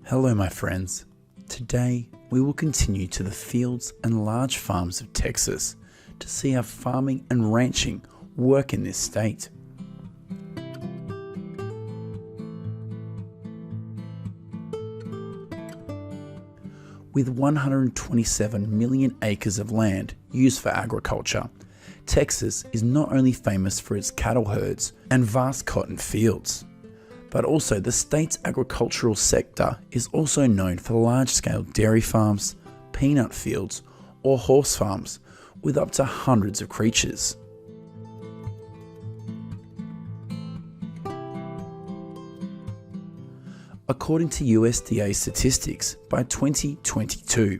Hello my friends. Today we will continue to the fields and large farms of Texas to see how farming and ranching work in this state. With 127 million acres of land used for agriculture, Texas is not only famous for its cattle herds and vast cotton fields, but also the state's agricultural sector is also known for large-scale dairy farms, peanut fields, or horse farms with up to hundreds of creatures. According to USDA statistics, by 2022,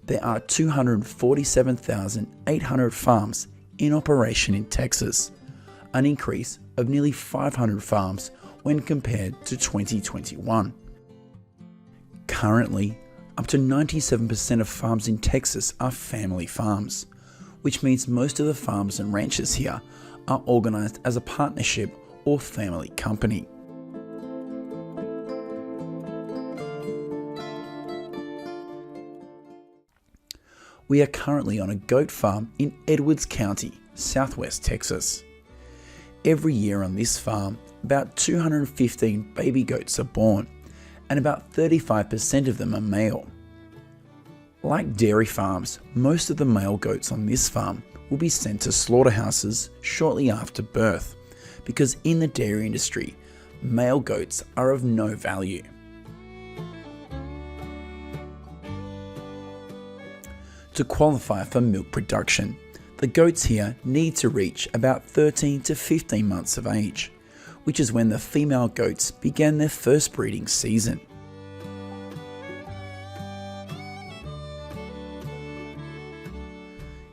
there are 247,800 farms in operation in Texas, an increase of nearly 500 farms when compared to 2021. Currently, up to 97% of farms in Texas are family farms, which means most of the farms and ranches here are organized as a partnership or family company. We are currently on a goat farm in Edwards County, southwest Texas. Every year on this farm, about 215 baby goats are born, and about 35% of them are male. Like dairy farms, most of the male goats on this farm will be sent to slaughterhouses shortly after birth, because in the dairy industry, male goats are of no value. To qualify for milk production, the goats here need to reach about 13 to 15 months of age, which is when the female goats began their first breeding season.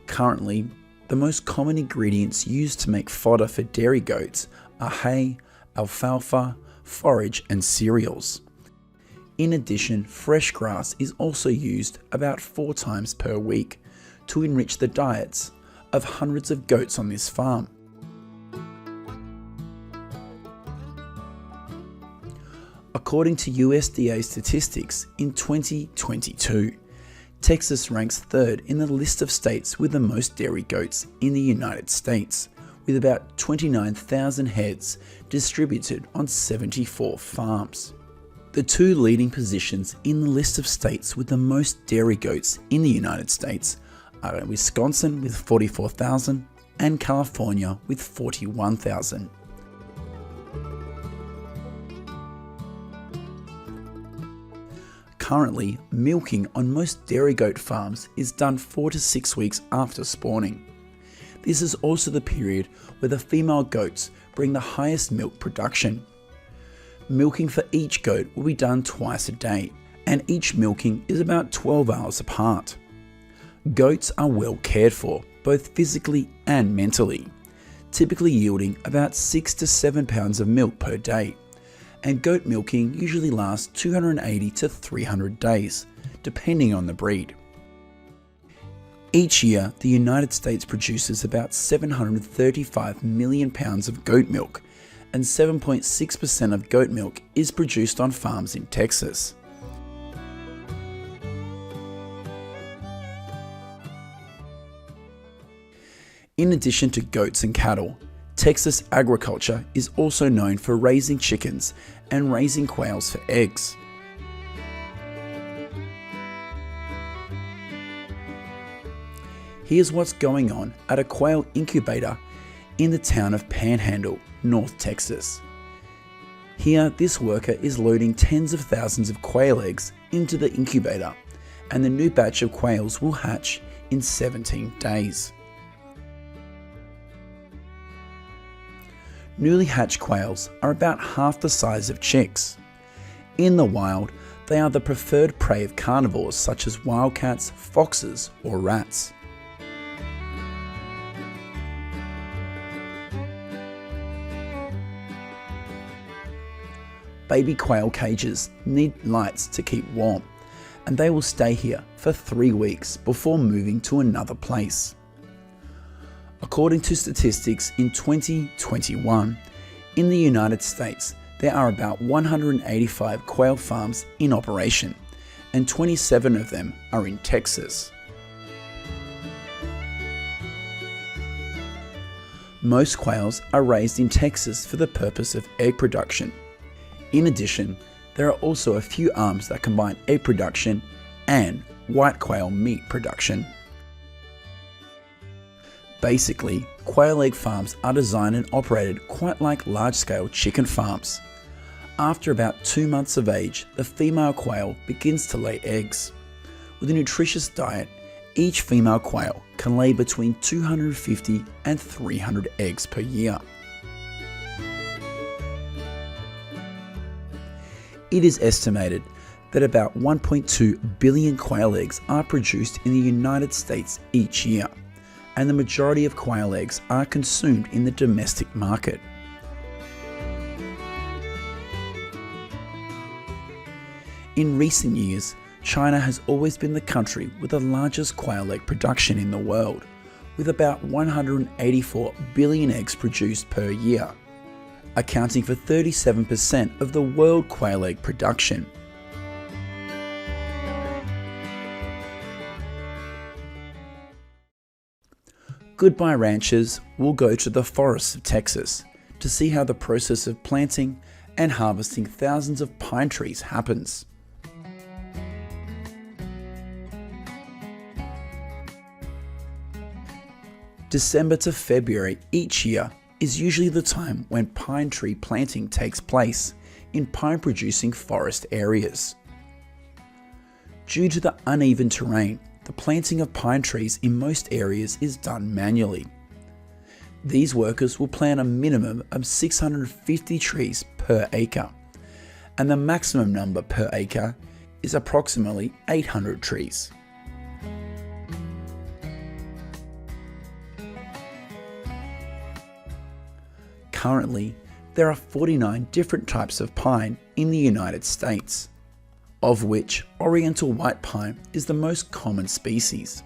Currently, the most common ingredients used to make fodder for dairy goats are hay, alfalfa, forage, and cereals. In addition, fresh grass is also used about 4 times per week to enrich the diets of hundreds of goats on this farm. According to USDA statistics, in 2022, Texas ranks third in the list of states with the most dairy goats in the United States, with about 29,000 heads distributed on 74 farms. The two leading positions in the list of states with the most dairy goats in the United States are Wisconsin with 44,000 and California with 41,000. Currently, milking on most dairy goat farms is done 4 to 6 weeks after spawning. This is also the period where the female goats bring the highest milk production. Milking for each goat will be done twice a day, and each milking is about 12 hours apart. Goats are well cared for, both physically and mentally, typically yielding about 6 to 7 pounds of milk per day, and goat milking usually lasts 280 to 300 days, depending on the breed. Each year, the United States produces about 735 million pounds of goat milk, and 7.6% of goat milk is produced on farms in Texas. In addition to goats and cattle, Texas agriculture is also known for raising chickens and raising quails for eggs. Here's what's going on at a quail incubator in the town of Panhandle, North Texas. Here, this worker is loading tens of thousands of quail eggs into the incubator, and the new batch of quails will hatch in 17 days. Newly hatched quails are about half the size of chicks. In the wild, they are the preferred prey of carnivores such as wildcats, foxes, or rats. Baby quail cages need lights to keep warm, and they will stay here for 3 weeks before moving to another place. According to statistics in 2021, in the United States, there are about 185 quail farms in operation, and 27 of them are in Texas. Most quails are raised in Texas for the purpose of egg production. In addition, there are also a few arms that combine egg production and white quail meat production. Basically, quail egg farms are designed and operated quite like large-scale chicken farms. After about 2 months of age, the female quail begins to lay eggs. With a nutritious diet, each female quail can lay between 250 and 300 eggs per year. It is estimated that about 1.2 billion quail eggs are produced in the United States each year, and the majority of quail eggs are consumed in the domestic market. In recent years, China has always been the country with the largest quail egg production in the world, with about 184 billion eggs produced per year, accounting for 37% of the world quail egg production. Goodbye ranchers will go to the forests of Texas to see how the process of planting and harvesting thousands of pine trees happens. December to February each year is usually the time when pine tree planting takes place in pine-producing forest areas. Due to the uneven terrain, the planting of pine trees in most areas is done manually. These workers will plant a minimum of 650 trees per acre, and the maximum number per acre is approximately 800 trees. Currently, there are 49 different types of pine in the United States, of which Oriental white pine is the most common species,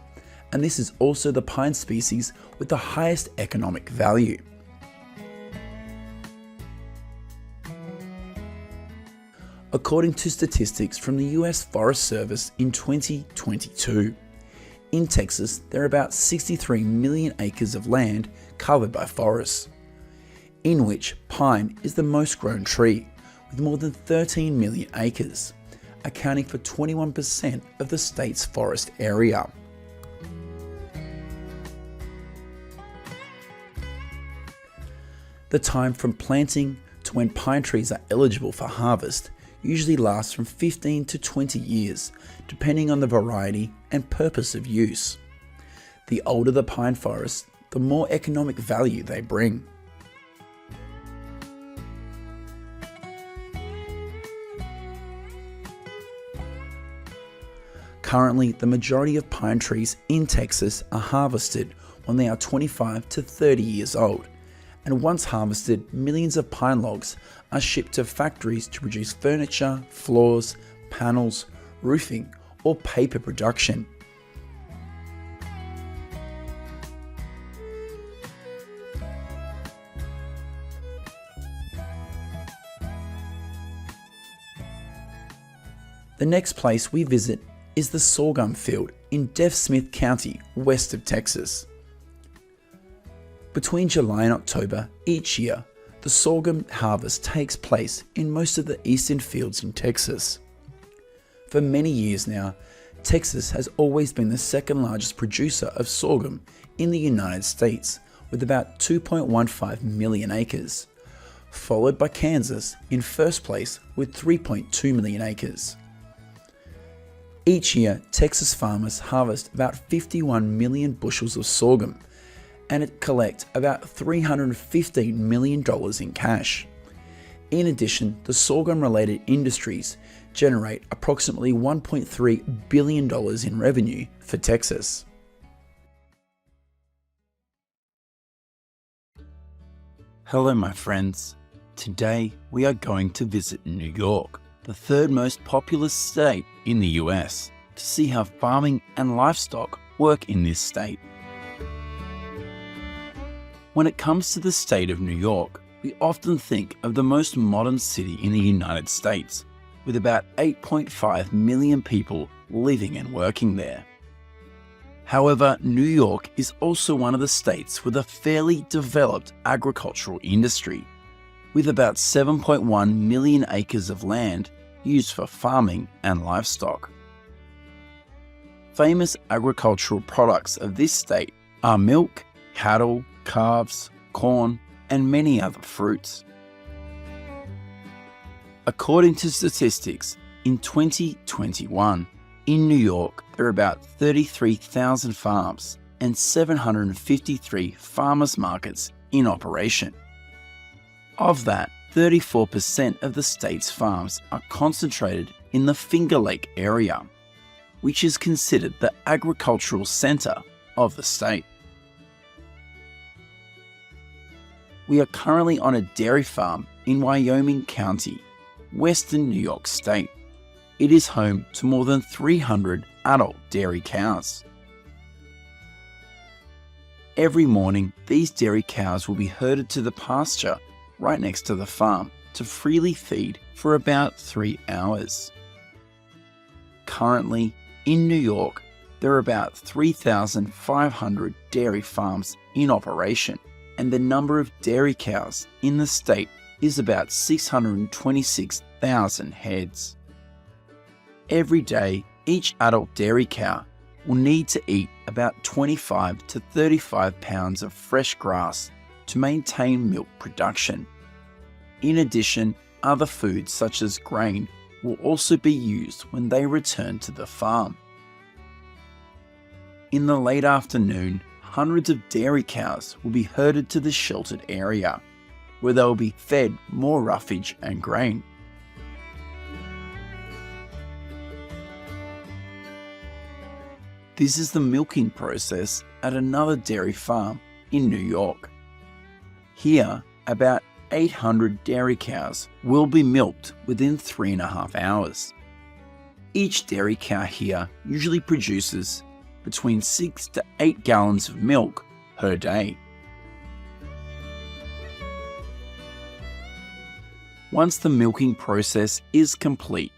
and this is also the pine species with the highest economic value. According to statistics from the US Forest Service in 2022, in Texas there are about 63 million acres of land covered by forests, in which pine is the most grown tree, with more than 13 million acres, accounting for 21% of the state's forest area. The time from planting to when pine trees are eligible for harvest usually lasts from 15 to 20 years, depending on the variety and purpose of use. The older the pine forest, the more economic value they bring. Currently, the majority of pine trees in Texas are harvested when they are 25 to 30 years old, and once harvested, millions of pine logs are shipped to factories to produce furniture, floors, panels, roofing, or paper production. The next place we visit is the Sorghum field in Deaf Smith County, west of Texas. Between July and October each year, the sorghum harvest takes place in most of the eastern fields in Texas. For many years now, Texas has always been the second largest producer of sorghum in the United States, with about 2.15 million acres, followed by Kansas in first place with 3.2 million acres. Each year, Texas farmers harvest about 51 million bushels of sorghum and collect about $315 million in cash. In addition, the sorghum-related industries generate approximately $1.3 billion in revenue for Texas. Hello my friends, today we are going to visit New York, the third most populous state in the US, to see how farming and livestock work in this state. When it comes to the state of New York, we we often think of the most modern city in the United States, with about 8.5 million people living and working there. However, New York is also one of the states with a fairly developed agricultural industry, with about 7.1 million acres of land used for farming and livestock. Famous agricultural products of this state are milk, cattle, calves, corn, and many other fruits. According to statistics, in 2021, in New York, there are about 33,000 farms and 753 farmers markets in operation. Of that, 34% of the state's farms are concentrated in the Finger Lake area, which is considered the agricultural center of the state. We are currently on a dairy farm in Wyoming County, western New York State. It is home to more than 300 adult dairy cows. Every morning, these dairy cows will be herded to the pasture right next to the farm to freely feed for about 3 hours. Currently, in New York, there are about 3,500 dairy farms in operation, and the number of dairy cows in the state is about 626,000 heads. Every day, each adult dairy cow will need to eat about 25 to 35 pounds of fresh grass to maintain milk production. In addition, other foods such as grain will also be used when they return to the farm. In the late afternoon, hundreds of dairy cows will be herded to the sheltered area, where they will be fed more roughage and grain. This is the milking process at another dairy farm in New York. Here, about 800 dairy cows will be milked within 3.5 hours. Each dairy cow here usually produces between 6 to 8 gallons of milk per day. Once the milking process is complete,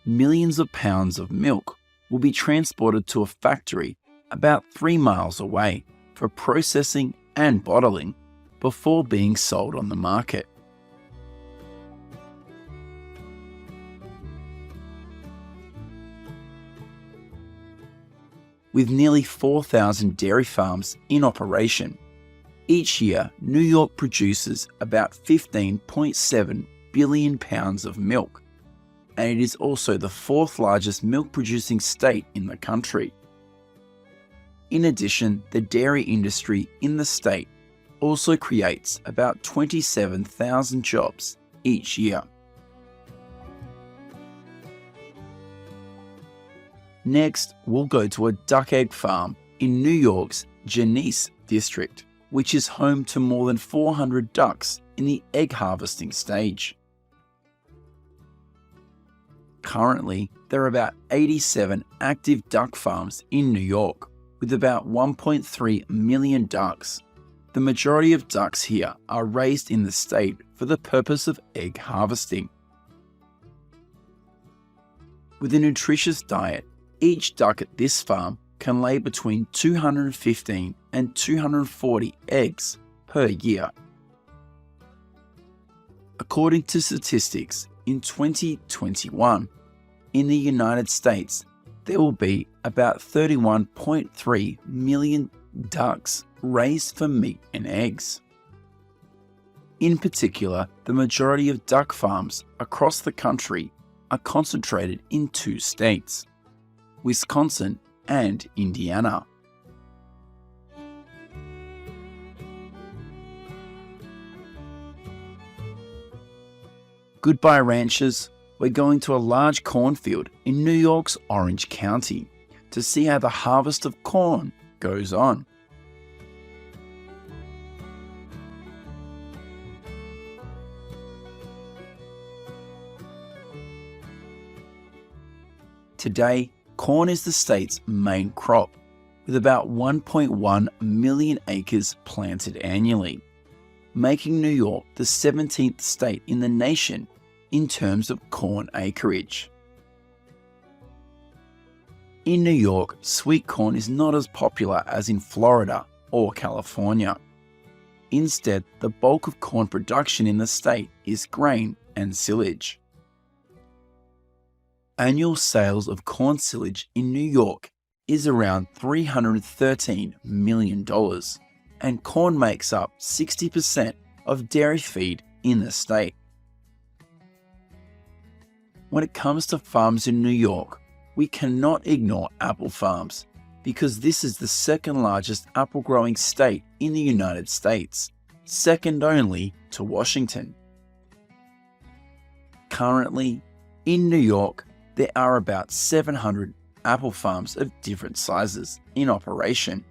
millions of pounds of milk will be transported to a factory about 3 miles away for processing and bottling before being sold on the market. With nearly 4,000 dairy farms in operation, each year New York produces about 15.7 billion pounds of milk, and it is also the 4th largest milk producing state in the country. In addition, the dairy industry in the state also creates about 27,000 jobs each year. Next, we'll go to a duck egg farm in New York's Genesee district, which is home to more than 400 ducks in the egg harvesting stage. Currently, there are about 87 active duck farms in New York, with about 1.3 million ducks. The majority of ducks here are raised in the state for the purpose of egg harvesting. With a nutritious diet, each duck at this farm can lay between 215 and 240 eggs per year. According to statistics, in 2021, in the United States, there will be about 31.3 million ducks raised for meat and eggs. In particular, the majority of duck farms across the country are concentrated in 2 states, Wisconsin and Indiana. Goodbye ranchers, we're going to a large cornfield in New York's Orange County to see how the harvest of corn goes on. Today, corn is the state's main crop, with about 1.1 million acres planted annually. making New York the 17th state in the nation in terms of corn acreage. In New York, sweet corn is not as popular as in Florida or California. Instead, the bulk of corn production in the state is grain and silage. Annual sales of corn silage in New York is around $313 million, and corn makes up 60% of dairy feed in the state. When it comes to farms in New York, we cannot ignore apple farms because this is the second largest apple growing state in the United States, second only to Washington. Currently, in New York, there are about 700 apple farms of different sizes in operation,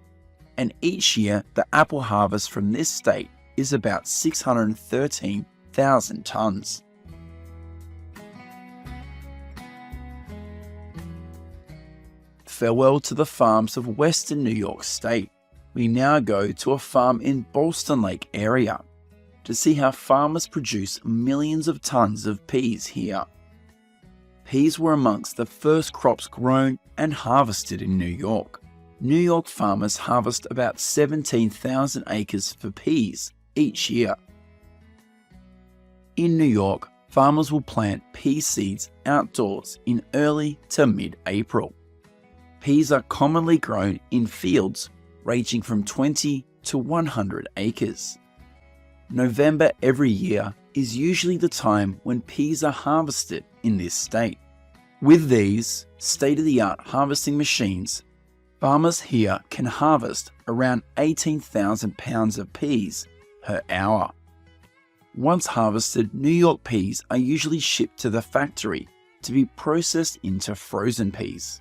and each year the apple harvest from this state is about 613,000 tons. Farewell to the farms of western New York State. We now go to a farm in Ballston Lake area to see how farmers produce millions of tons of peas here. Peas were amongst the first crops grown and harvested in New York. New York farmers harvest about 17,000 acres for peas each year. In New York, farmers will plant pea seeds outdoors in early to mid-April. Peas are commonly grown in fields ranging from 20 to 100 acres. November every year is usually the time when peas are harvested in this state. With these state-of-the-art harvesting machines, farmers here can harvest around 18,000 pounds of peas per hour. Once harvested, New York peas are usually shipped to the factory to be processed into frozen peas.